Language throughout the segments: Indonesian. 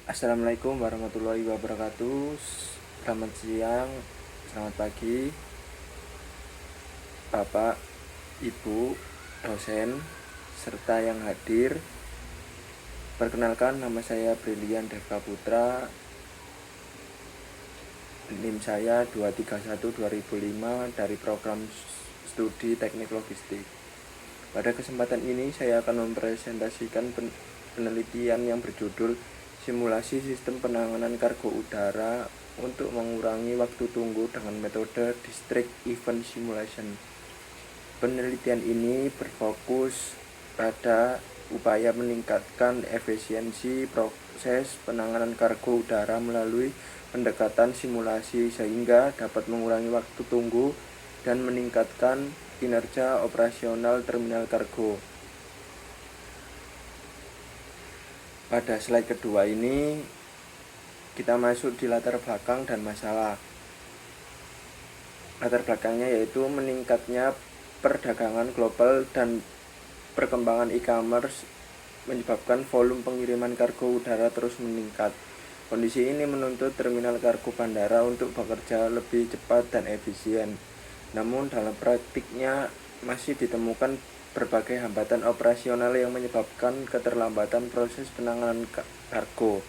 Assalamualaikum warahmatullahi wabarakatuh. Selamat siang, selamat pagi, Bapak, Ibu, dosen, serta yang hadir. Perkenalkan, nama saya Brilian Devka Putra. NIM saya 231-2005 dari program studi teknik logistik. Pada kesempatan ini saya akan mempresentasikan penelitian yang berjudul simulasi sistem penanganan kargo udara untuk mengurangi waktu tunggu dengan metode District Event Simulation. Penelitian ini berfokus pada upaya meningkatkan efisiensi proses penanganan kargo udara melalui pendekatan simulasi sehingga dapat mengurangi waktu tunggu dan meningkatkan kinerja operasional terminal kargo. Pada slide kedua ini kita masuk di latar belakang dan masalah. Latar belakangnya yaitu meningkatnya perdagangan global dan perkembangan e-commerce menyebabkan volume pengiriman kargo udara terus meningkat. Kondisi ini menuntut terminal kargo bandara untuk bekerja lebih cepat dan efisien. Namun dalam praktiknya masih ditemukan berbagai hambatan operasional yang menyebabkan keterlambatan proses penanganan kargo.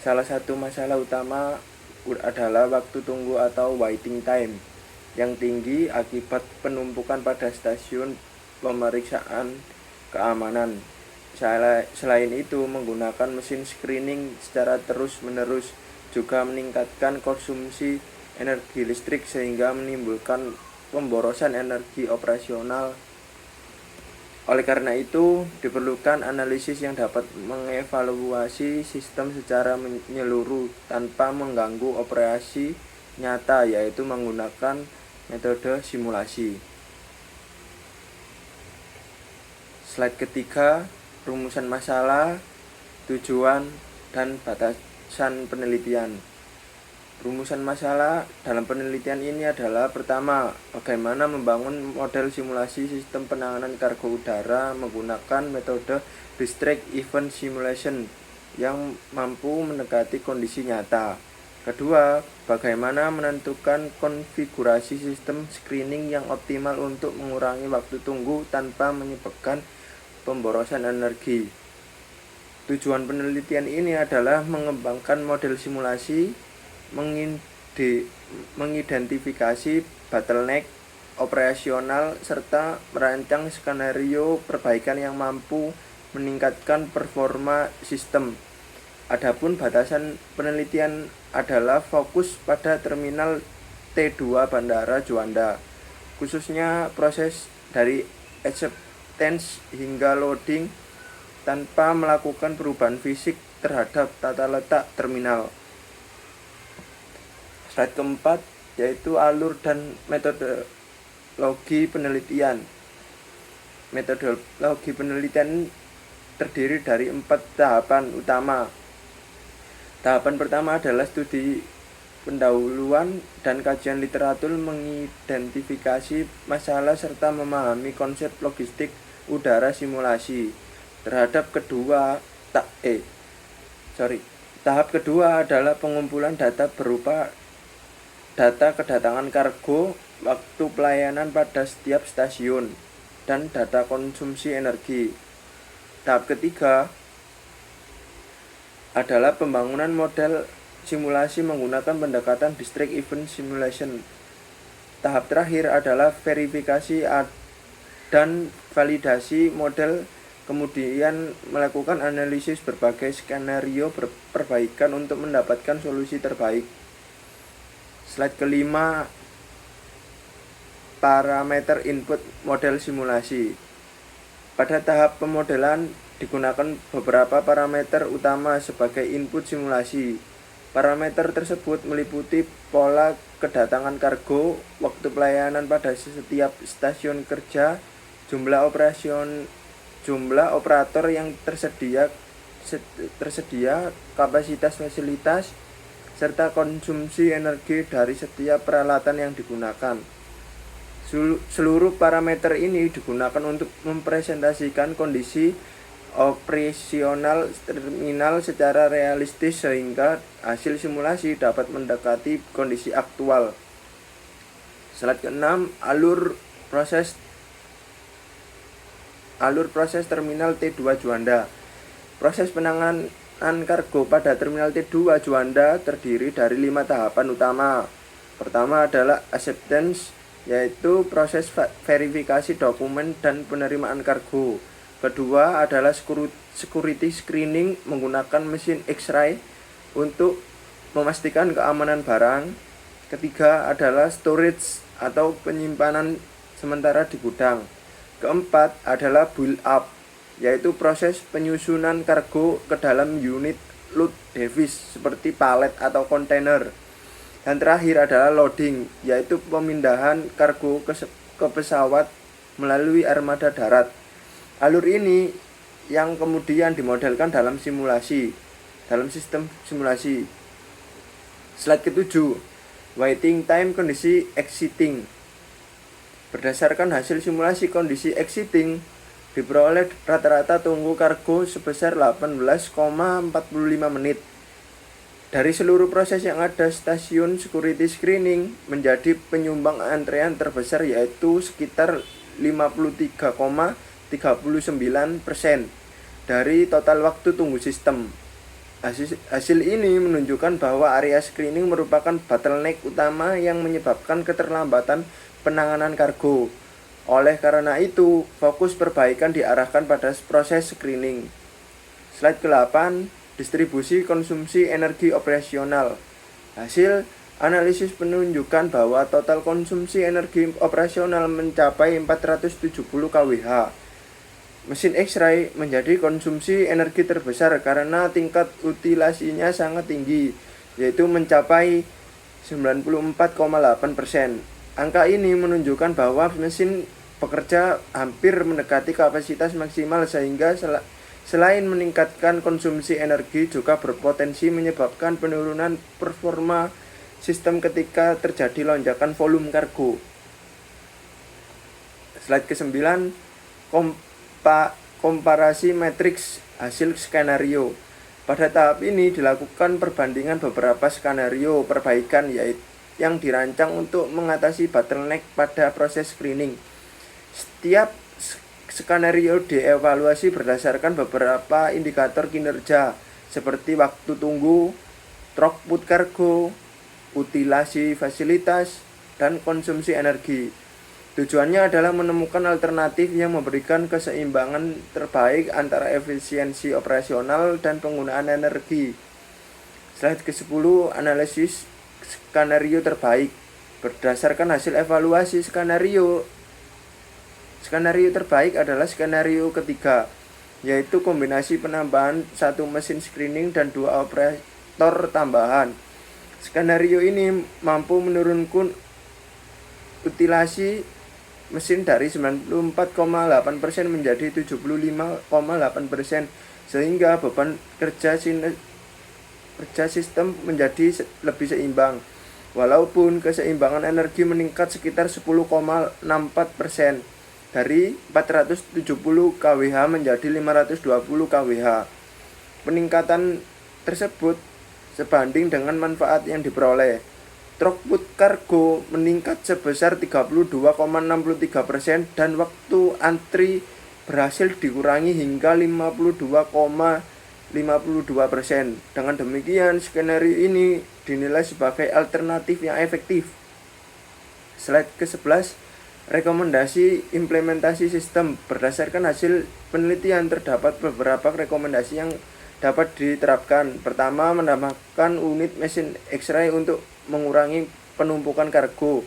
Salah satu masalah utama adalah waktu tunggu atau waiting time yang tinggi akibat penumpukan pada stasiun pemeriksaan keamanan. Selain itu, menggunakan mesin screening secara terus-menerus juga meningkatkan konsumsi energi listrik sehingga menimbulkan pemborosan energi operasional. Oleh karena itu, diperlukan analisis yang dapat mengevaluasi sistem secara menyeluruh tanpa mengganggu operasi nyata, yaitu menggunakan metode simulasi. Slide ketiga, rumusan masalah, tujuan, dan batasan penelitian. Rumusan masalah dalam penelitian ini adalah: pertama, bagaimana membangun model simulasi sistem penanganan kargo udara menggunakan metode District Event Simulation yang mampu mendekati kondisi nyata. Kedua, bagaimana menentukan konfigurasi sistem screening yang optimal untuk mengurangi waktu tunggu tanpa menyebabkan pemborosan energi. Tujuan penelitian ini adalah mengembangkan model simulasi, mengidentifikasi bottleneck operasional, serta merancang skenario perbaikan yang mampu meningkatkan performa sistem. Adapun batasan penelitian adalah fokus pada terminal T2 Bandara Juanda, khususnya proses dari acceptance hingga loading tanpa melakukan perubahan fisik terhadap tata letak terminal. Slide keempat yaitu alur dan metodologi penelitian. Metodologi penelitian terdiri dari 4 tahapan utama. Tahapan pertama adalah studi pendahuluan dan kajian literatur, mengidentifikasi masalah serta memahami konsep logistik udara simulasi. Tahap kedua adalah pengumpulan data berupa data kedatangan kargo, waktu pelayanan pada setiap stasiun, dan data konsumsi energi. Tahap ketiga adalah pembangunan model simulasi menggunakan pendekatan District Event Simulation. Tahap terakhir adalah verifikasi dan validasi model, kemudian melakukan analisis berbagai skenario perbaikan untuk mendapatkan solusi terbaik. Slide kelima, parameter input model simulasi. Pada tahap pemodelan digunakan beberapa parameter utama sebagai input simulasi. Parameter tersebut meliputi pola kedatangan kargo, waktu pelayanan pada setiap stasiun kerja, jumlah operator yang tersedia, kapasitas fasilitas, serta konsumsi energi dari setiap peralatan yang digunakan. Seluruh parameter ini digunakan untuk mempresentasikan kondisi operasional terminal secara realistis sehingga hasil simulasi dapat mendekati kondisi aktual. Slide ke-6, alur proses terminal T2 Juanda. Proses penanganan kargo pada terminal T2 Juanda terdiri dari 5 tahapan utama. Pertama adalah acceptance, yaitu proses verifikasi dokumen dan penerimaan kargo. Kedua adalah security screening menggunakan mesin X-ray untuk memastikan keamanan barang. Ketiga adalah storage atau penyimpanan sementara di gudang. Keempat adalah build up, yaitu proses penyusunan kargo ke dalam unit load device seperti palet atau kontainer. Dan terakhir adalah loading, yaitu pemindahan kargo ke pesawat melalui armada darat. Alur ini yang kemudian dimodelkan dalam sistem simulasi. Slide ke-7, waiting time kondisi exiting. Berdasarkan hasil simulasi kondisi exiting, diperoleh rata-rata tunggu kargo sebesar 18,45 menit. Dari seluruh proses yang ada, stasiun security screening menjadi penyumbang antrean terbesar, yaitu sekitar 53,39% dari total waktu tunggu sistem. Hasil ini menunjukkan bahwa area screening merupakan bottleneck utama yang menyebabkan keterlambatan penanganan kargo. Oleh karena itu, fokus perbaikan diarahkan pada proses screening. Slide ke-8, distribusi konsumsi energi operasional. Hasil analisis menunjukkan bahwa total konsumsi energi operasional mencapai 470 kWh. Mesin X-ray menjadi konsumsi energi terbesar karena tingkat utilasinya sangat tinggi, yaitu mencapai 94,8%. Angka ini menunjukkan bahwa mesin bekerja hampir mendekati kapasitas maksimal, sehingga selain meningkatkan konsumsi energi juga berpotensi menyebabkan penurunan performa sistem ketika terjadi lonjakan volume kargo. Slide ke-9, komparasi matriks hasil skenario. Pada tahap ini dilakukan perbandingan beberapa skenario perbaikan yang dirancang untuk mengatasi bottleneck pada proses screening. Setiap skenario dievaluasi berdasarkan beberapa indikator kinerja seperti waktu tunggu, throughput kargo, utilasi fasilitas, dan konsumsi energi. Tujuannya adalah menemukan alternatif yang memberikan keseimbangan terbaik antara efisiensi operasional dan penggunaan energi. Slide ke-10, analisis skenario terbaik. Berdasarkan hasil evaluasi skenario terbaik adalah skenario ketiga, yaitu kombinasi penambahan 1 mesin screening dan 2 operator tambahan. Skenario ini mampu menurunkan utilasi mesin dari 94,8% menjadi 75,8%, sehingga beban kerja sistem menjadi lebih seimbang. Walaupun keseimbangan energi meningkat sekitar 10,64%, dari 470 kWh menjadi 520 kWh. Peningkatan tersebut sebanding dengan manfaat yang diperoleh. Throughput kargo meningkat sebesar 32,63% dan waktu antri berhasil dikurangi hingga 52,52%. Dengan demikian, skenario ini dinilai sebagai alternatif yang efektif. Slide ke-11, rekomendasi implementasi sistem. Berdasarkan hasil penelitian, terdapat beberapa rekomendasi yang dapat diterapkan. Pertama, menambahkan unit mesin X-ray untuk mengurangi penumpukan kargo.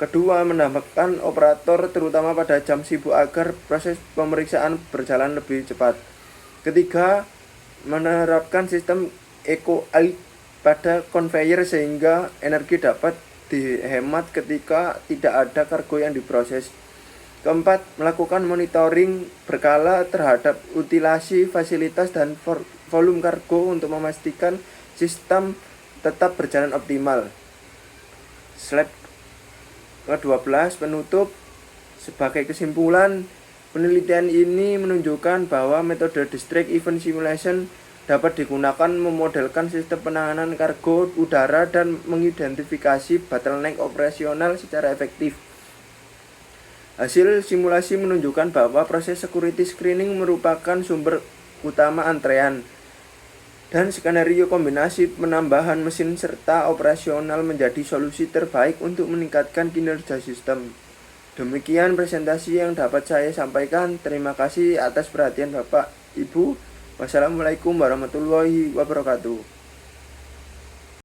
Kedua, menambahkan operator terutama pada jam sibuk agar proses pemeriksaan berjalan lebih cepat. Ketiga, menerapkan sistem eco-eye pada conveyor sehingga energi dapat dihemat ketika tidak ada kargo yang diproses. Keempat, melakukan monitoring berkala terhadap utilasi fasilitas dan volume kargo untuk memastikan sistem tetap berjalan optimal. Slide ke-12, penutup. Sebagai kesimpulan, Penelitian ini menunjukkan bahwa metode District Event Simulation dapat digunakan memodelkan sistem penanganan kargo udara dan mengidentifikasi bottleneck operasional secara efektif. Hasil simulasi menunjukkan bahwa proses security screening merupakan sumber utama antrean, dan skenario kombinasi penambahan mesin serta operasional menjadi solusi terbaik untuk meningkatkan kinerja sistem. Demikian presentasi yang dapat saya sampaikan. Terima kasih atas perhatian Bapak, Ibu. Wassalamualaikum warahmatullahi wabarakatuh.